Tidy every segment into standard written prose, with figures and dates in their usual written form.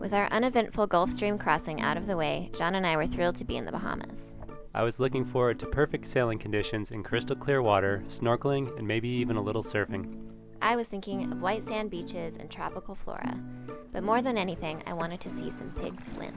With our uneventful Gulf Stream crossing out of the way, John and I were thrilled to be in the Bahamas. I was looking forward to perfect sailing conditions in crystal clear water, snorkeling, and maybe even a little surfing. I was thinking of white sand beaches and tropical flora, but more than anything, I wanted to see some pigs swim.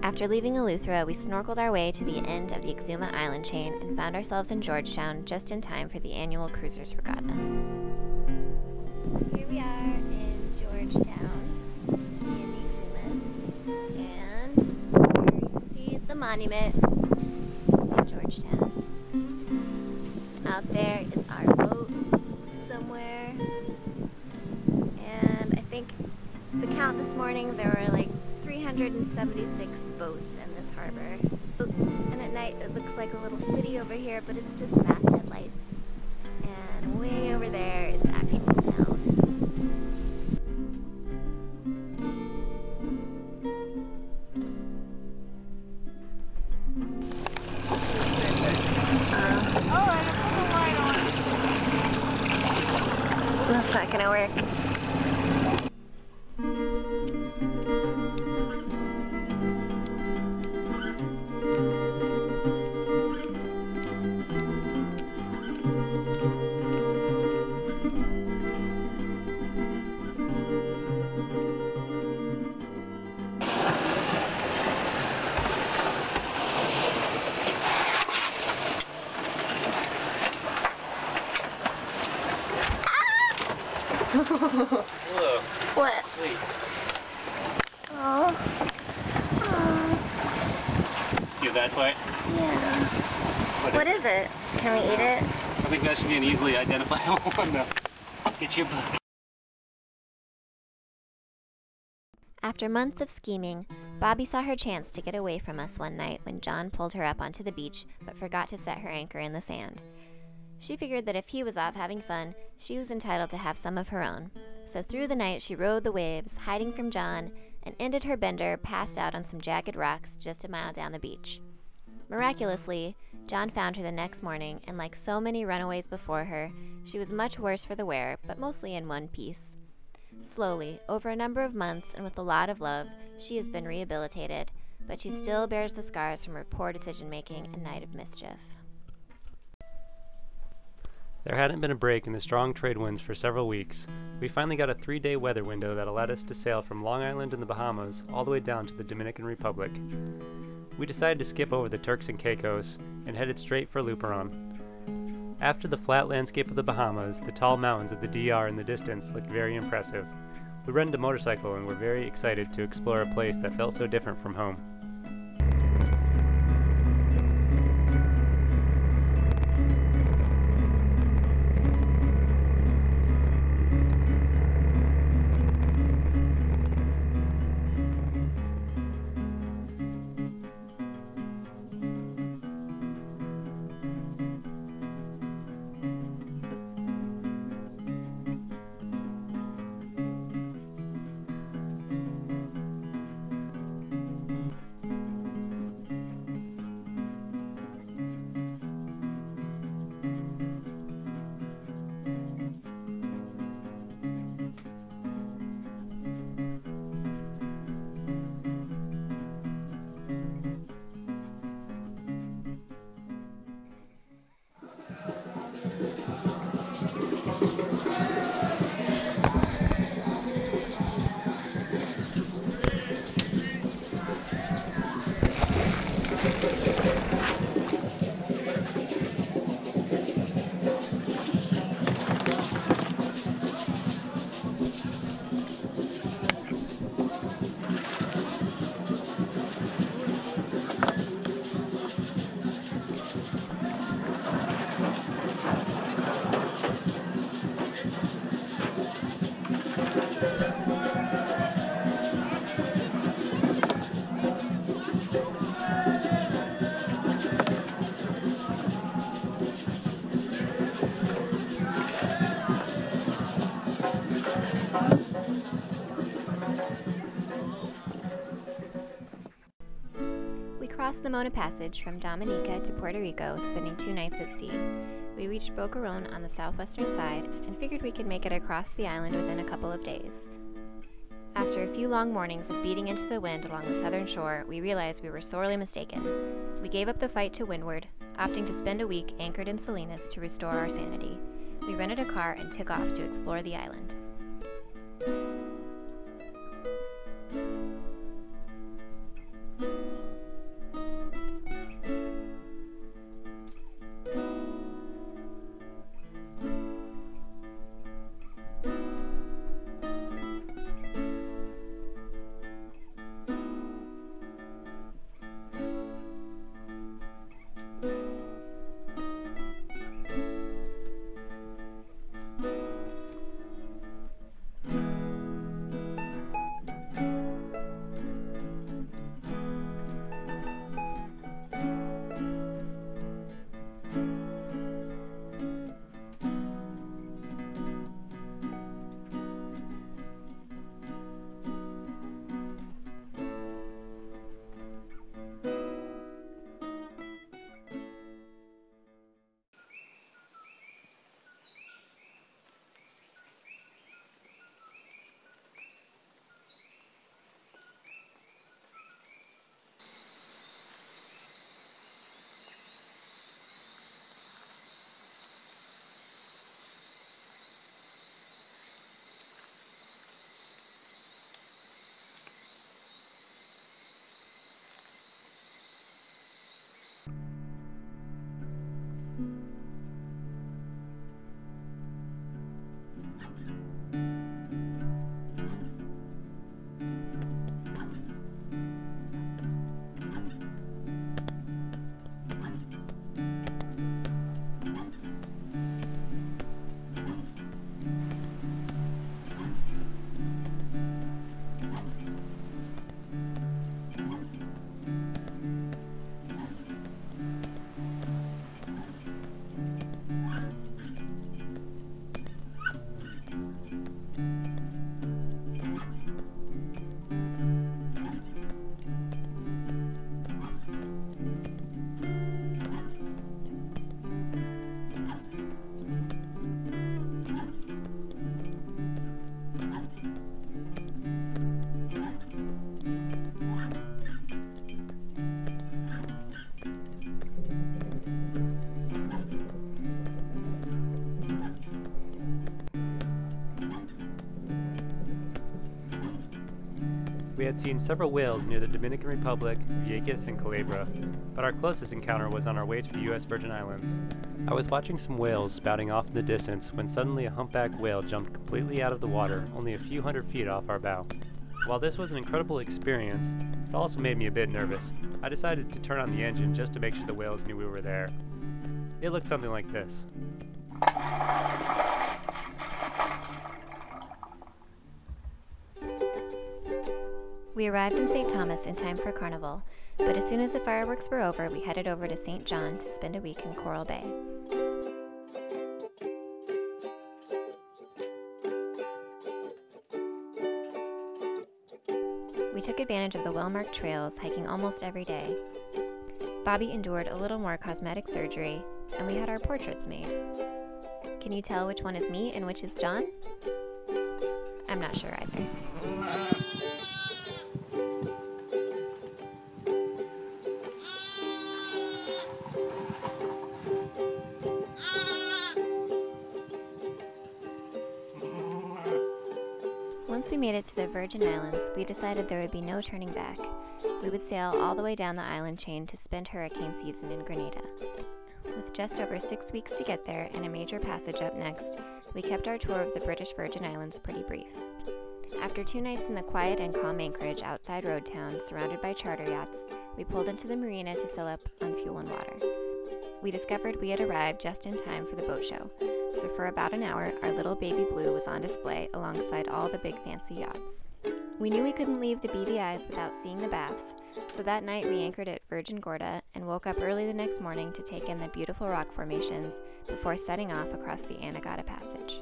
After leaving Eleuthera, we snorkeled our way to the end of the Exuma island chain and found ourselves in Georgetown just in time for the annual Cruisers Regatta. Here we are in Georgetown, in the Exumas, and here you can see the monument in Georgetown. Out there is our boat somewhere, and I think the count this morning there were like 376 boats in this harbor. And at night it looks like a little city over here, but it's just masthead lights. And way over there is the actual town. That's not gonna work. Hello. What? Sweet. Oh. You that way? Yeah. What is it? Can we eat it? I think that should be an easily identifiable one though. Get your book. After months of scheming, Bobby saw her chance to get away from us one night when John pulled her up onto the beach but forgot to set her anchor in the sand. She figured that if he was off having fun, she was entitled to have some of her own. So through the night she rode the waves, hiding from John, and ended her bender passed out on some jagged rocks just a mile down the beach. Miraculously, John found her the next morning, and like so many runaways before her, she was much worse for the wear, but mostly in one piece. Slowly, over a number of months and with a lot of love, she has been rehabilitated, but she still bears the scars from her poor decision-making and night of mischief. There hadn't been a break in the strong trade winds for several weeks. We finally got a 3-day weather window that allowed us to sail from Long Island in the Bahamas all the way down to the Dominican Republic. We decided to skip over the Turks and Caicos and headed straight for Luperon. After the flat landscape of the Bahamas, the tall mountains of the DR in the distance looked very impressive. We rented a motorcycle and were very excited to explore a place that felt so different from home. We crossed the Mona Passage from Dominica to Puerto Rico, spending 2 nights at sea. We reached Boca Raton on the southwestern side and figured we could make it across the island within a couple of days. After a few long mornings of beating into the wind along the southern shore, we realized we were sorely mistaken. We gave up the fight to windward, opting to spend a week anchored in Salinas to restore our sanity. We rented a car and took off to explore the island. We had seen several whales near the Dominican Republic, Vieques, and Culebra, but our closest encounter was on our way to the U.S. Virgin Islands. I was watching some whales spouting off in the distance when suddenly a humpback whale jumped completely out of the water only a few hundred feet off our bow. While this was an incredible experience, it also made me a bit nervous. I decided to turn on the engine just to make sure the whales knew we were there. It looked something like this. We arrived in St. Thomas in time for Carnival, but as soon as the fireworks were over, we headed over to St. John to spend a week in Coral Bay. We took advantage of the well-marked trails, hiking almost every day. Bobby endured a little more cosmetic surgery, and we had our portraits made. Can you tell which one is me and which is John? I'm not sure either. Once we made it to the Virgin Islands, we decided there would be no turning back. We would sail all the way down the island chain to spend hurricane season in Grenada. With just over 6 weeks to get there and a major passage up next, we kept our tour of the British Virgin Islands pretty brief. After 2 nights in the quiet and calm anchorage outside Road Town, surrounded by charter yachts, we pulled into the marina to fill up on fuel and water. We discovered we had arrived just in time for the boat show, so for about an hour, our little baby blue was on display alongside all the big fancy yachts. We knew we couldn't leave the BVIs without seeing the baths, so that night we anchored at Virgin Gorda and woke up early the next morning to take in the beautiful rock formations before setting off across the Anegada Passage.